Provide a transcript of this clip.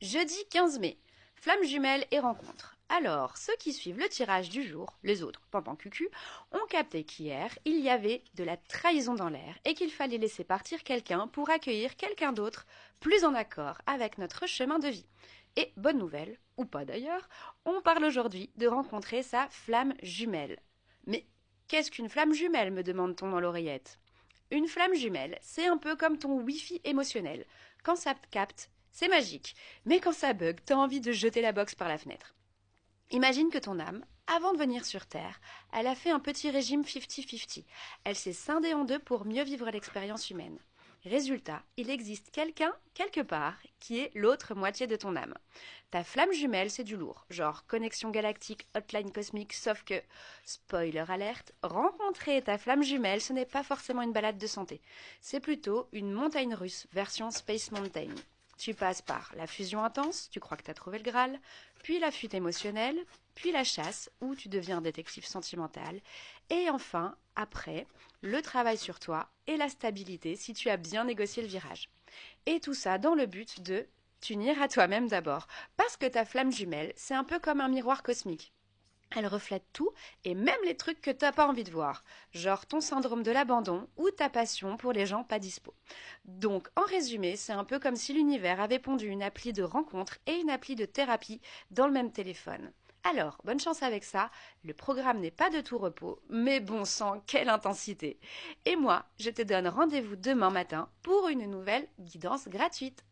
Jeudi 15 mai, flammes jumelles et rencontres. Alors, ceux qui suivent le tirage du jour, les autres, pampan cucu, ont capté qu'hier, il y avait de la trahison dans l'air et qu'il fallait laisser partir quelqu'un pour accueillir quelqu'un d'autre, plus en accord avec notre chemin de vie. Et bonne nouvelle, ou pas d'ailleurs, on parle aujourd'hui de rencontrer sa flamme jumelle. Mais qu'est-ce qu'une flamme jumelle, me demande-t-on dans l'oreillette. Une flamme jumelle, c'est un peu comme ton Wi-Fi émotionnel. Quand ça capte, c'est magique. Mais quand ça bug, t'as envie de jeter la box par la fenêtre. Imagine que ton âme, avant de venir sur Terre, elle a fait un petit régime 50-50. Elle s'est scindée en deux pour mieux vivre l'expérience humaine. Résultat, il existe quelqu'un, quelque part, qui est l'autre moitié de ton âme. Ta flamme jumelle, c'est du lourd, genre connexion galactique, hotline cosmique, sauf que, spoiler alerte, rencontrer ta flamme jumelle, ce n'est pas forcément une balade de santé. C'est plutôt une montagne russe, version Space Mountain. Tu passes par la fusion intense, tu crois que tu as trouvé le Graal, puis la fuite émotionnelle, puis la chasse, où tu deviens un détective sentimental, et enfin, après, le travail sur toi et la stabilité si tu as bien négocié le virage. Et tout ça dans le but de t'unir à toi-même d'abord, parce que ta flamme jumelle, c'est un peu comme un miroir cosmique. Elle reflète tout et même les trucs que t'as pas envie de voir, genre ton syndrome de l'abandon ou ta passion pour les gens pas dispo. Donc, en résumé, c'est un peu comme si l'univers avait pondu une appli de rencontre et une appli de thérapie dans le même téléphone. Alors, bonne chance avec ça, le programme n'est pas de tout repos, mais bon sang, quelle intensité. Et moi, je te donne rendez-vous demain matin pour une nouvelle guidance gratuite.